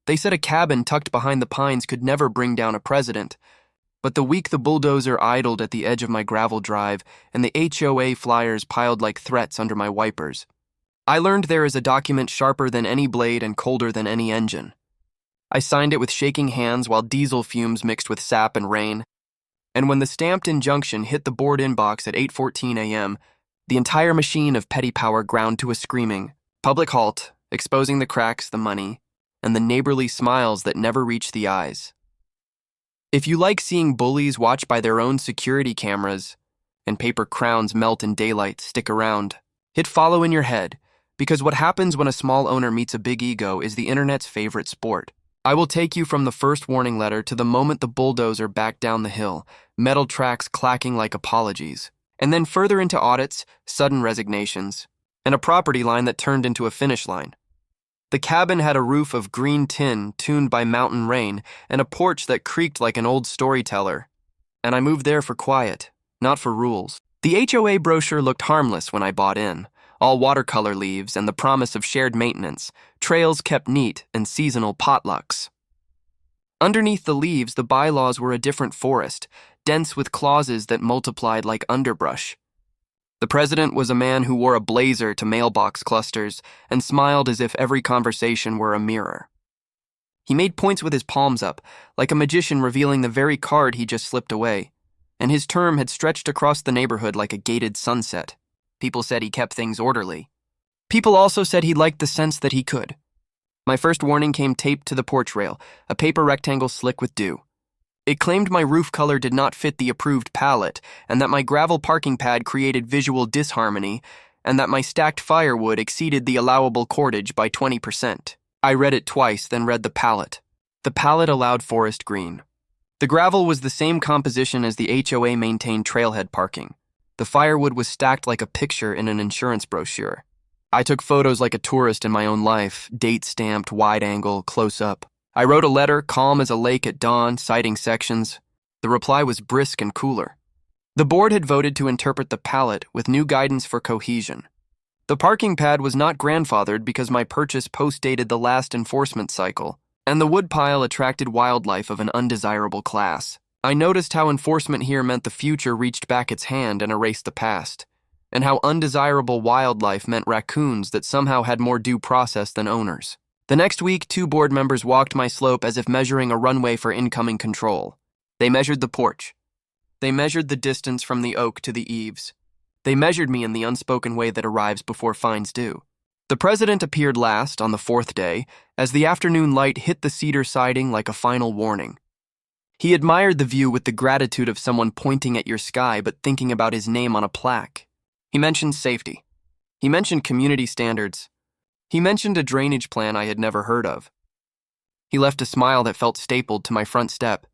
They said a cabin tucked behind the pines could never bring down a president. But the week the bulldozer idled at the edge of my gravel drive and the HOA flyers piled like threats under my wipers, I learned there is a document sharper than any blade and colder than any engine. I signed it with shaking hands while diesel fumes mixed with sap and rain. And when the stamped injunction hit the board inbox at 8:14 a.m., the entire machine of petty power ground to a screaming public halt, exposing the cracks, the money, and the neighborly smiles that never reach the eyes. If you like seeing bullies watched by their own security cameras and paper crowns melt in daylight, stick around. Hit follow in your head, because what happens when a small owner meets a big ego is the internet's favorite sport. I will take you from the first warning letter to the moment the bulldozer backed down the hill, metal tracks clacking like apologies, and then further into audits, sudden resignations, and a property line that turned into a finish line. The cabin had a roof of green tin tuned by mountain rain and a porch that creaked like an old storyteller. And I moved there for quiet, not for rules. The HOA brochure looked harmless when I bought in, all watercolor leaves and the promise of shared maintenance, trails kept neat, and seasonal potlucks. Underneath the leaves, the bylaws were a different forest, dense with clauses that multiplied like underbrush. The president was a man who wore a blazer to mailbox clusters and smiled as if every conversation were a mirror. He made points with his palms up, like a magician revealing the very card he just slipped away, and his term had stretched across the neighborhood like a gated sunset. People said he kept things orderly. People also said he liked the sense that he could. My first warning came taped to the porch rail, a paper rectangle slick with dew. It claimed my roof color did not fit the approved palette, and that my gravel parking pad created visual disharmony, and that my stacked firewood exceeded the allowable cordage by 20%. I read it twice, then read the palette. The palette allowed forest green. The gravel was the same composition as the HOA maintained trailhead parking. The firewood was stacked like a picture in an insurance brochure. I took photos like a tourist in my own life, date-stamped, wide-angle, close-up. I wrote a letter, calm as a lake at dawn, citing sections. The reply was brisk and cooler. The board had voted to interpret the palette with new guidance for cohesion. The parking pad was not grandfathered because my purchase postdated the last enforcement cycle, and the woodpile attracted wildlife of an undesirable class. I noticed how enforcement here meant the future reached back its hand and erased the past, and how undesirable wildlife meant raccoons that somehow had more due process than owners. The next week, 2 board members walked my slope as if measuring a runway for incoming control. They measured the porch. They measured the distance from the oak to the eaves. They measured me in the unspoken way that arrives before fines do. The president appeared last, on the 4th day, as the afternoon light hit the cedar siding like a final warning. He admired the view with the gratitude of someone pointing at your sky but thinking about his name on a plaque. He mentioned safety. He mentioned community standards. He mentioned a drainage plan I had never heard of. He left a smile that felt stapled to my front step.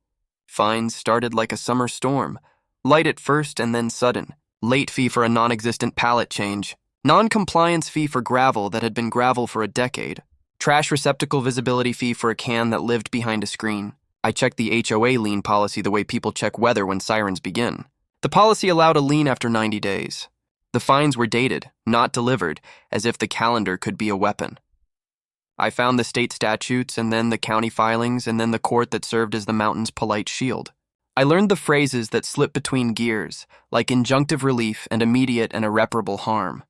Fines started like a summer storm, light at first and then sudden. Late fee for a non-existent pallet change. Non-compliance fee for gravel that had been gravel for a decade. Trash receptacle visibility fee for a can that lived behind a screen. I checked the HOA lien policy the way people check weather when sirens begin. The policy allowed a lien after 90 days. The fines were dated, not delivered, as if the calendar could be a weapon. I found the state statutes and then the county filings and then the court that served as the mountain's polite shield. I learned the phrases that slip between gears, like injunctive relief and immediate and irreparable harm.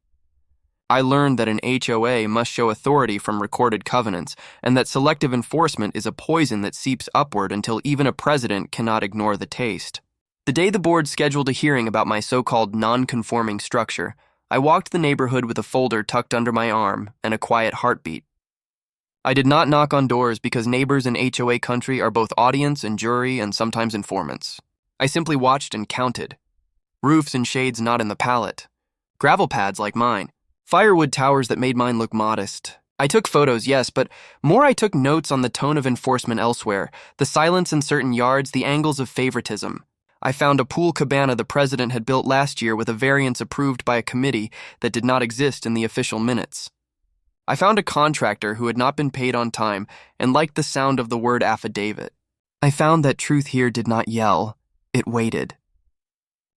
I learned that an HOA must show authority from recorded covenants and that selective enforcement is a poison that seeps upward until even a president cannot ignore the taste. The day the board scheduled a hearing about my so-called non-conforming structure, I walked the neighborhood with a folder tucked under my arm and a quiet heartbeat. I did not knock on doors because neighbors in HOA country are both audience and jury and sometimes informants. I simply watched and counted. Roofs and shades not in the palette. Gravel pads like mine. Firewood towers that made mine look modest. I took photos, yes, but more I took notes on the tone of enforcement elsewhere, the silence in certain yards, the angles of favoritism. I found a pool cabana the president had built last year with a variance approved by a committee that did not exist in the official minutes. I found a contractor who had not been paid on time and liked the sound of the word affidavit. I found that truth here did not yell, it waited.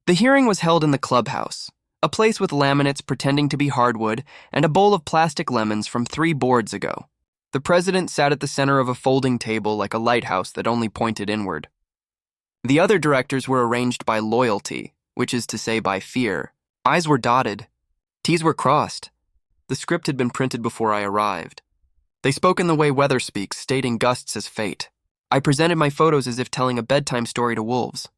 The hearing was held in the clubhouse, a place with laminates pretending to be hardwood and a bowl of plastic lemons from 3 boards ago. The president sat at the center of a folding table like a lighthouse that only pointed inward. The other directors were arranged by loyalty, which is to say by fear. I's were dotted. T's were crossed. The script had been printed before I arrived. They spoke in the way weather speaks, stating gusts as fate. I presented my photos as if telling a bedtime story to wolves.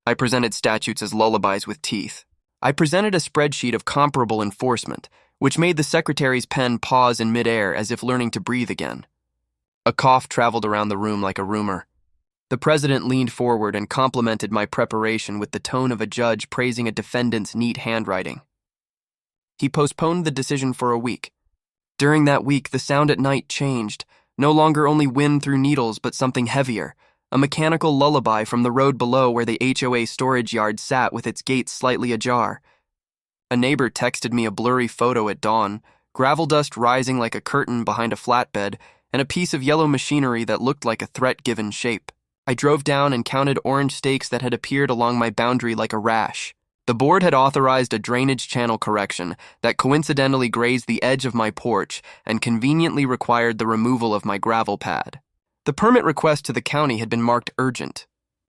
I presented statutes as lullabies with teeth. I presented a spreadsheet of comparable enforcement, which made the secretary's pen pause in midair as if learning to breathe again. A cough traveled around the room like a rumor. The president leaned forward and complimented my preparation with the tone of a judge praising a defendant's neat handwriting. He postponed the decision for a week. During that week, the sound at night changed, no longer only wind through needles, but something heavier, a mechanical lullaby from the road below where the HOA storage yard sat with its gates slightly ajar. A neighbor texted me a blurry photo at dawn, gravel dust rising like a curtain behind a flatbed, and a piece of yellow machinery that looked like a threat given shape. I drove down and counted orange stakes that had appeared along my boundary like a rash. The board had authorized a drainage channel correction that coincidentally grazed the edge of my porch and conveniently required the removal of my gravel pad. The permit request to the county had been marked urgent.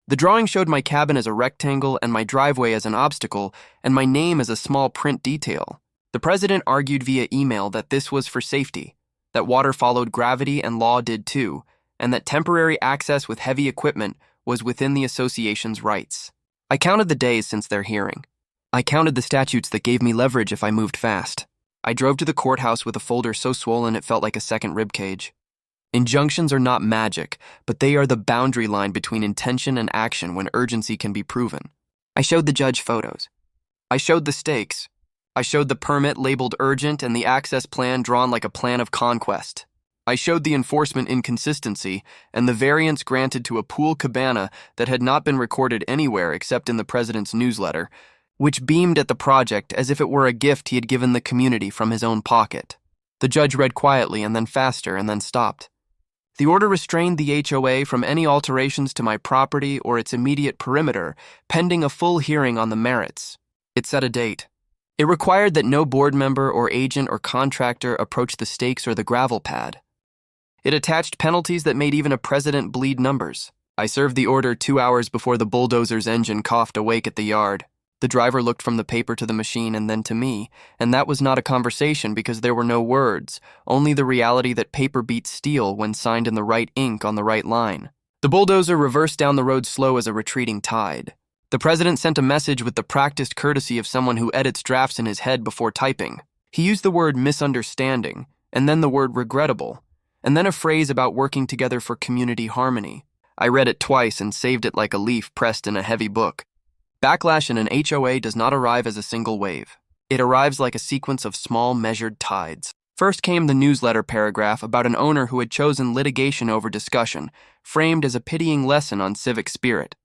The drawing showed my cabin as a rectangle and my driveway as an obstacle, and my name as a small print detail. The president argued via email that this was for safety, that water followed gravity and law did too, and that temporary access with heavy equipment was within the association's rights. I counted the days since their hearing. I counted the statutes that gave me leverage if I moved fast. I drove to the courthouse with a folder so swollen it felt like a second ribcage. Injunctions are not magic, but they are the boundary line between intention and action when urgency can be proven. I showed the judge photos. I showed the stakes. I showed the permit labeled urgent and the access plan drawn like a plan of conquest. I showed the enforcement inconsistency and the variance granted to a pool cabana that had not been recorded anywhere except in the president's newsletter, which beamed at the project as if it were a gift he had given the community from his own pocket. The judge read quietly and then faster and then stopped. The order restrained the HOA from any alterations to my property or its immediate perimeter, pending a full hearing on the merits. It set a date. It required that no board member or agent or contractor approach the stakes or the gravel pad. It attached penalties that made even a president bleed numbers. I served the order 2 hours before the bulldozer's engine coughed awake at the yard. The driver looked from the paper to the machine and then to me, and that was not a conversation because there were no words, only the reality that paper beats steel when signed in the right ink on the right line. The bulldozer reversed down the road slow as a retreating tide. The president sent a message with the practiced courtesy of someone who edits drafts in his head before typing. He used the word misunderstanding, and then the word regrettable, and then a phrase about working together for community harmony. I read it twice and saved it like a leaf pressed in a heavy book. Backlash in an HOA does not arrive as a single wave. It arrives like a sequence of small, measured tides. First came the newsletter paragraph about an owner who had chosen litigation over discussion, framed as a pitying lesson on civic spirit.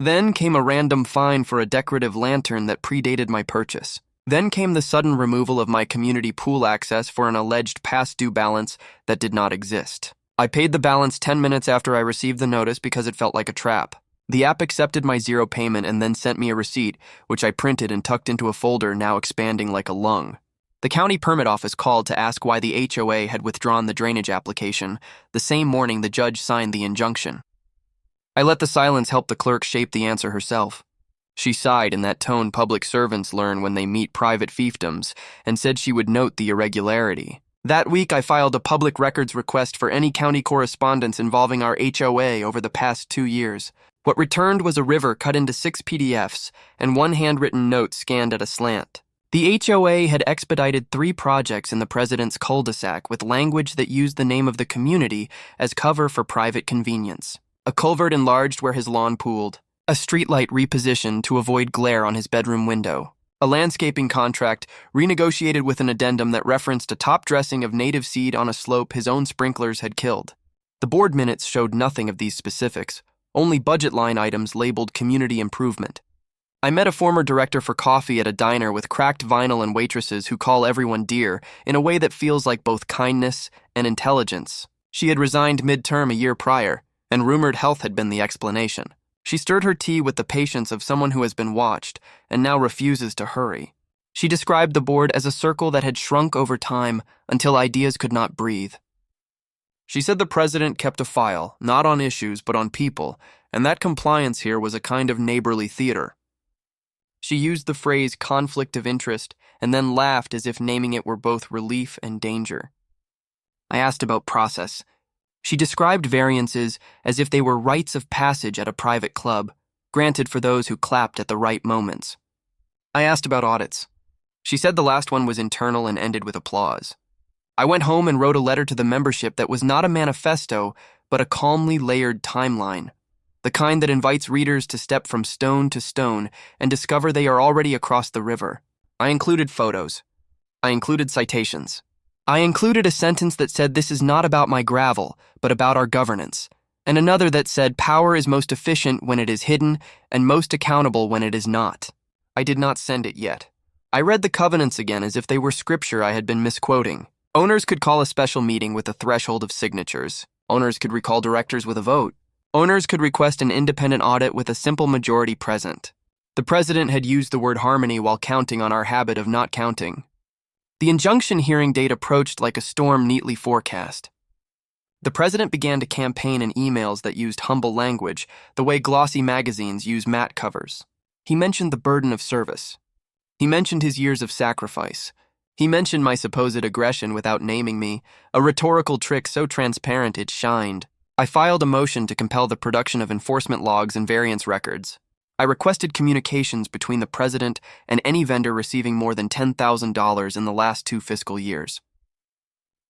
Then came a random fine for a decorative lantern that predated my purchase. Then came the sudden removal of my community pool access for an alleged past due balance that did not exist. I paid the balance 10 minutes after I received the notice because it felt like a trap. The app accepted my zero payment and then sent me a receipt, which I printed and tucked into a folder now expanding like a lung. The county permit office called to ask why the HOA had withdrawn the drainage application. The same morning, the judge signed the injunction. I let the silence help the clerk shape the answer herself. She sighed in that tone public servants learn when they meet private fiefdoms and said she would note the irregularity. That week, I filed a public records request for any county correspondence involving our HOA over the past 2 years. What returned was a river cut into 6 PDFs and 1 handwritten note scanned at a slant. The HOA had expedited 3 projects in the president's cul-de-sac with language that used the name of the community as cover for private convenience. A culvert enlarged where his lawn pooled. A streetlight repositioned to avoid glare on his bedroom window. A landscaping contract renegotiated with an addendum that referenced a top dressing of native seed on a slope his own sprinklers had killed. The board minutes showed nothing of these specifics, only budget line items labeled community improvement. I met a former director for coffee at a diner with cracked vinyl and waitresses who call everyone dear in a way that feels like both kindness and intelligence. She had resigned mid-term a year prior, and rumored health had been the explanation. She stirred her tea with the patience of someone who has been watched and now refuses to hurry. She described the board as a circle that had shrunk over time until ideas could not breathe. She said the president kept a file, not on issues, but on people, and that compliance here was a kind of neighborly theater. She used the phrase conflict of interest and then laughed as if naming it were both relief and danger. I asked about process. She described variances as if they were rites of passage at a private club, granted for those who clapped at the right moments. I asked about audits. She said the last one was internal and ended with applause. I went home and wrote a letter to the membership that was not a manifesto, but a calmly layered timeline, the kind that invites readers to step from stone to stone and discover they are already across the river. I included photos. I included citations. I included a sentence that said this is not about my gravel, but about our governance, and another that said power is most efficient when it is hidden and most accountable when it is not. I did not send it yet. I read the covenants again as if they were scripture I had been misquoting. Owners could call a special meeting with a threshold of signatures. Owners could recall directors with a vote. Owners could request an independent audit with a simple majority present. The president had used the word harmony while counting on our habit of not counting. The injunction hearing date approached like a storm neatly forecast. The president began to campaign in emails that used humble language, the way glossy magazines use mat covers. He mentioned the burden of service. He mentioned his years of sacrifice. He mentioned my supposed aggression without naming me, a rhetorical trick so transparent it shined. I filed a motion to compel the production of enforcement logs and variance records. I requested communications between the president and any vendor receiving more than $10,000 in the last 2 fiscal years.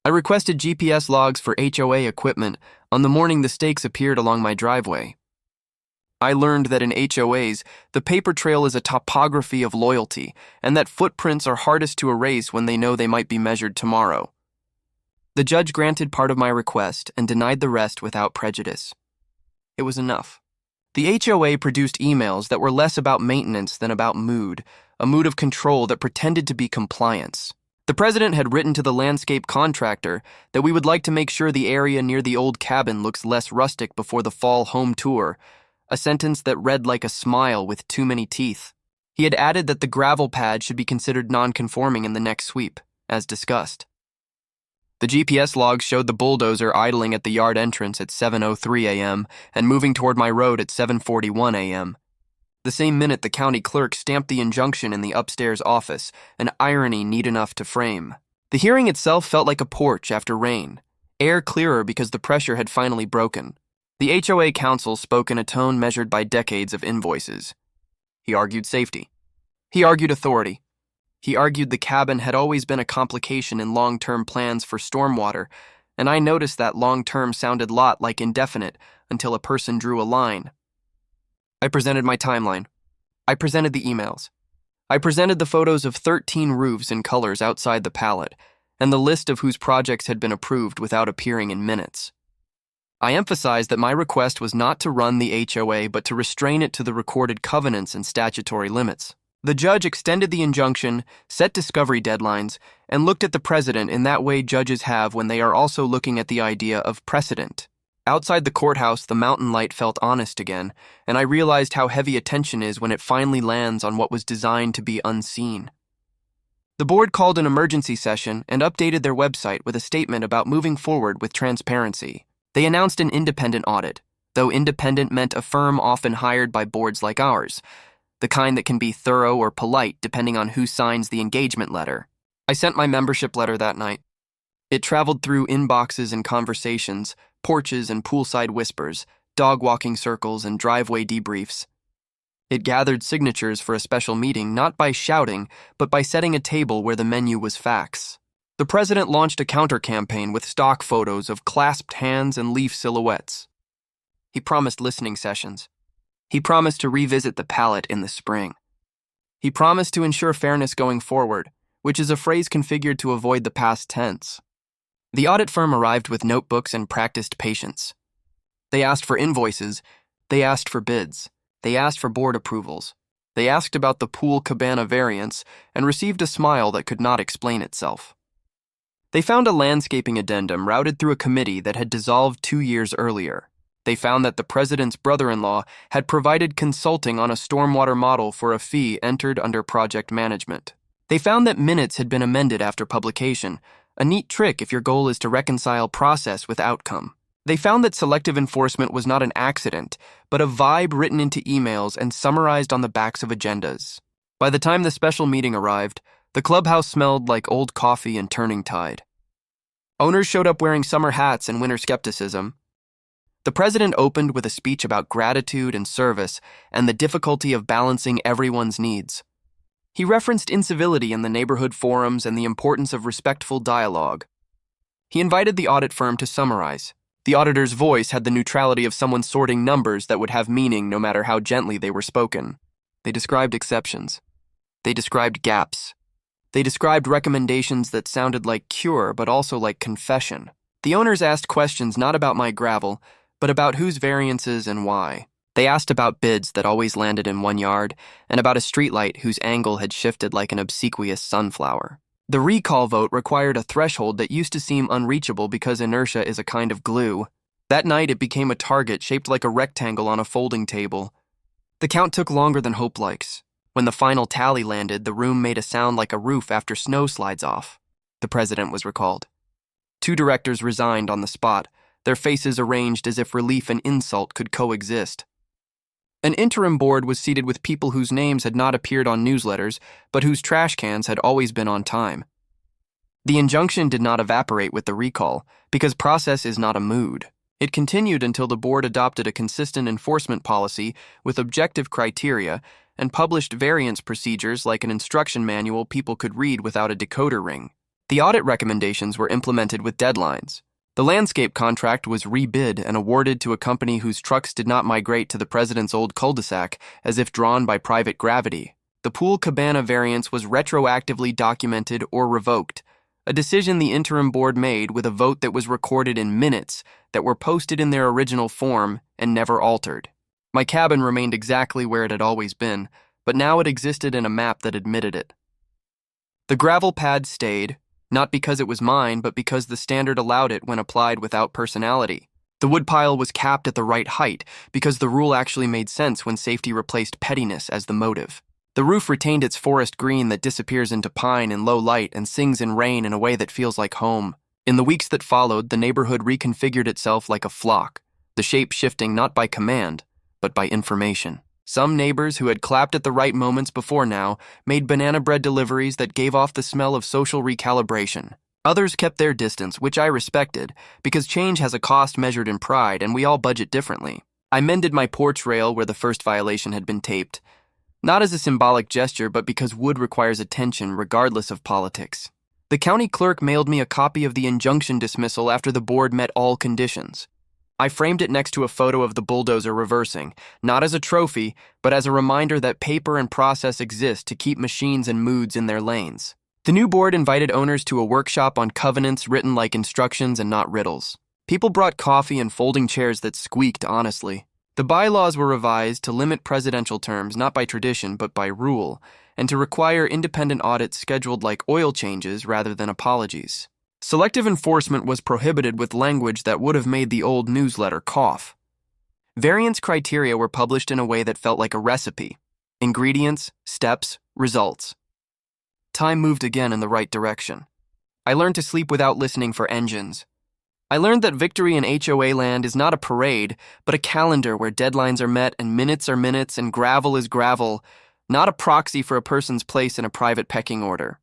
I requested GPS logs for HOA equipment on the morning the stakes appeared along my driveway. I learned that in HOAs, the paper trail is a topography of loyalty, and that footprints are hardest to erase when they know they might be measured tomorrow. The judge granted part of my request and denied the rest without prejudice. It was enough. The HOA produced emails that were less about maintenance than about mood, a mood of control that pretended to be compliance. The president had written to the landscape contractor that we would like to make sure the area near the old cabin looks less rustic before the fall home tour, a sentence that read like a smile with too many teeth. He had added that the gravel pad should be considered non-conforming in the next sweep, as discussed. The GPS logs showed the bulldozer idling at the yard entrance at 7:03 a.m. and moving toward my road at 7:41 a.m. The same minute, the county clerk stamped the injunction in the upstairs office, an irony neat enough to frame. The hearing itself felt like a porch after rain, air clearer because the pressure had finally broken. The HOA counsel spoke in a tone measured by decades of invoices. He argued safety. He argued authority. He argued the cabin had always been a complication in long-term plans for stormwater, and I noticed that long-term sounded a lot like indefinite until a person drew a line. I presented my timeline. I presented the emails. I presented the photos of 13 roofs in colors outside the pallet, and the list of whose projects had been approved without appearing in minutes. I emphasized that my request was not to run the HOA, but to restrain it to the recorded covenants and statutory limits. The judge extended the injunction, set discovery deadlines, and looked at the president in that way judges have when they are also looking at the idea of precedent. Outside the courthouse, the mountain light felt honest again, and I realized how heavy attention is when it finally lands on what was designed to be unseen. The board called an emergency session and updated their website with a statement about moving forward with transparency. They announced an independent audit, though independent meant a firm often hired by boards like ours, the kind that can be thorough or polite depending on who signs the engagement letter. I sent my membership letter that night. It traveled through inboxes and conversations, porches and poolside whispers, dog-walking circles and driveway debriefs. It gathered signatures for a special meeting not by shouting, but by setting a table where the menu was facts. The president launched a counter-campaign with stock photos of clasped hands and leaf silhouettes. He promised listening sessions. He promised to revisit the pallet in the spring. He promised to ensure fairness going forward, which is a phrase configured to avoid the past tense. The audit firm arrived with notebooks and practiced patience. They asked for invoices. They asked for bids. They asked for board approvals. They asked about the pool cabana variance and received a smile that could not explain itself. They found a landscaping addendum routed through a committee that had dissolved 2 years earlier. They found that the president's brother-in-law had provided consulting on a stormwater model for a fee entered under project management. They found that minutes had been amended after publication, A neat trick if your goal is to reconcile process with outcome. They found that selective enforcement was not an accident, but a vibe written into emails and summarized on the backs of agendas. By the time the special meeting arrived, the clubhouse smelled like old coffee and turning tide. Owners showed up wearing summer hats and winter skepticism. The president opened with a speech about gratitude and service and the difficulty of balancing everyone's needs. He referenced incivility in the neighborhood forums and the importance of respectful dialogue. He invited the audit firm to summarize. The auditor's voice had the neutrality of someone sorting numbers that would have meaning no matter how gently they were spoken. They described exceptions. They described gaps. They described recommendations that sounded like cure but also like confession. The owners asked questions not about my gravel, but about whose variances and why. They asked about bids that always landed in one yard, and about a streetlight whose angle had shifted like an obsequious sunflower. The recall vote required a threshold that used to seem unreachable because inertia is a kind of glue. That night it became a target shaped like a rectangle on a folding table. The count took longer than Hope likes. When the final tally landed, the room made a sound like a roof after snow slides off. The president was recalled. 2 directors resigned on the spot, their faces arranged as if relief and insult could coexist. An interim board was seated with people whose names had not appeared on newsletters, but whose trash cans had always been on time. The injunction did not evaporate with the recall, because process is not a mood. It continued until the board adopted a consistent enforcement policy with objective criteria and published variance procedures like an instruction manual people could read without a decoder ring. The audit recommendations were implemented with deadlines. The landscape contract was rebid and awarded to a company whose trucks did not migrate to the president's old cul-de-sac as if drawn by private gravity. The pool cabana variance was retroactively documented or revoked, a decision the interim board made with a vote that was recorded in minutes that were posted in their original form and never altered. My cabin remained exactly where it had always been, but now it existed in a map that admitted it. The gravel pad stayed, not because it was mine, but because the standard allowed it when applied without personality. The woodpile was capped at the right height because the rule actually made sense when safety replaced pettiness as the motive. The roof retained its forest green that disappears into pine in low light and sings in rain in a way that feels like home. In the weeks that followed, the neighborhood reconfigured itself like a flock, the shape shifting not by command, but by information. Some neighbors who had clapped at the right moments before now made banana bread deliveries that gave off the smell of social recalibration. Others kept their distance, which I respected, because change has a cost measured in pride and we all budget differently. I mended my porch rail where the first violation had been taped, not as a symbolic gesture, but because wood requires attention regardless of politics. The county clerk mailed me a copy of the injunction dismissal after the board met all conditions. I framed it next to a photo of the bulldozer reversing, not as a trophy, but as a reminder that paper and process exist to keep machines and moods in their lanes. The new board invited owners to a workshop on covenants written like instructions and not riddles. People brought coffee and folding chairs that squeaked honestly. The bylaws were revised to limit presidential terms not by tradition but by rule, and to require independent audits scheduled like oil changes rather than apologies. Selective enforcement was prohibited with language that would have made the old newsletter cough. Variance criteria were published in a way that felt like a recipe. Ingredients, steps, results. Time moved again in the right direction. I learned to sleep without listening for engines. I learned that victory in HOA land is not a parade, but a calendar where deadlines are met and minutes are minutes and gravel is gravel, not a proxy for a person's place in a private pecking order.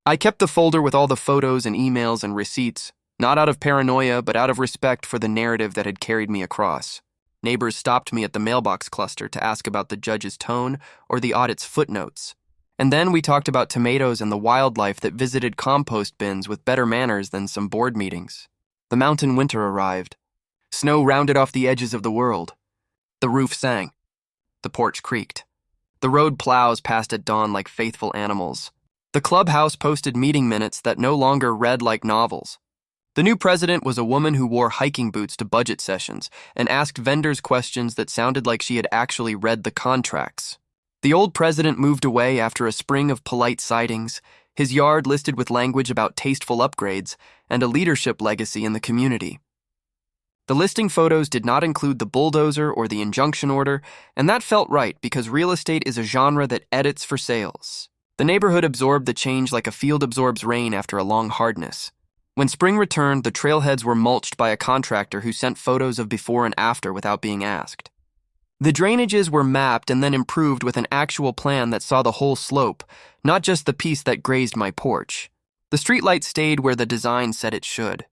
I kept the folder with all the photos and emails and receipts, not out of paranoia, but out of respect for the narrative that had carried me across. Neighbors stopped me at the mailbox cluster to ask about the judge's tone or the audit's footnotes. And then we talked about tomatoes and the wildlife that visited compost bins with better manners than some board meetings. The mountain winter arrived. Snow rounded off the edges of the world. The roof sang. The porch creaked. The road plows passed at dawn like faithful animals. The clubhouse posted meeting minutes that no longer read like novels. The new president was a woman who wore hiking boots to budget sessions and asked vendors questions that sounded like she had actually read the contracts. The old president moved away after a spring of polite sightings, his yard listed with language about tasteful upgrades and a leadership legacy in the community. The listing photos did not include the bulldozer or the injunction order, and that felt right because real estate is a genre that edits for sales. The neighborhood absorbed the change like a field absorbs rain after a long hardness. When spring returned, the trailheads were mulched by a contractor who sent photos of before and after without being asked. The drainages were mapped and then improved with an actual plan that saw the whole slope, not just the piece that grazed my porch. The streetlight stayed where the design said it should.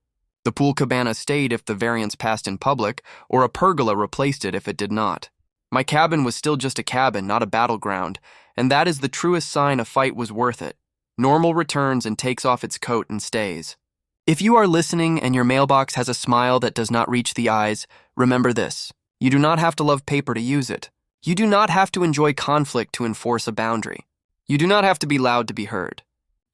The pool cabana stayed if the variance passed in public, or a pergola replaced it if it did not. My cabin was still just a cabin, not a battleground, and that is the truest sign a fight was worth it. Normal returns and takes off its coat and stays. If you are listening and your mailbox has a smile that does not reach the eyes, remember this. You do not have to love paper to use it. You do not have to enjoy conflict to enforce a boundary. You do not have to be loud to be heard.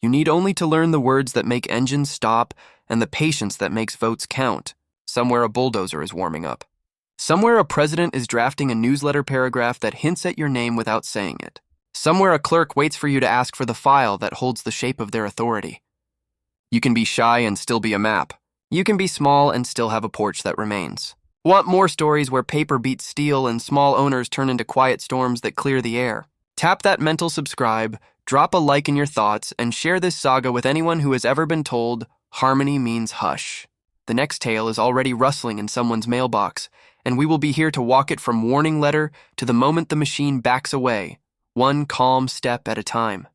You need only to learn the words that make engines stop and the patience that makes votes count. Somewhere a bulldozer is warming up. Somewhere a president is drafting a newsletter paragraph that hints at your name without saying it. Somewhere a clerk waits for you to ask for the file that holds the shape of their authority. You can be shy and still be a map. You can be small and still have a porch that remains. Want more stories where paper beats steel and small owners turn into quiet storms that clear the air? Tap that mental subscribe, drop a like in your thoughts, and share this saga with anyone who has ever been told harmony means hush. The next tale is already rustling in someone's mailbox, and we will be here to walk it from warning letter to the moment the machine backs away, one calm step at a time.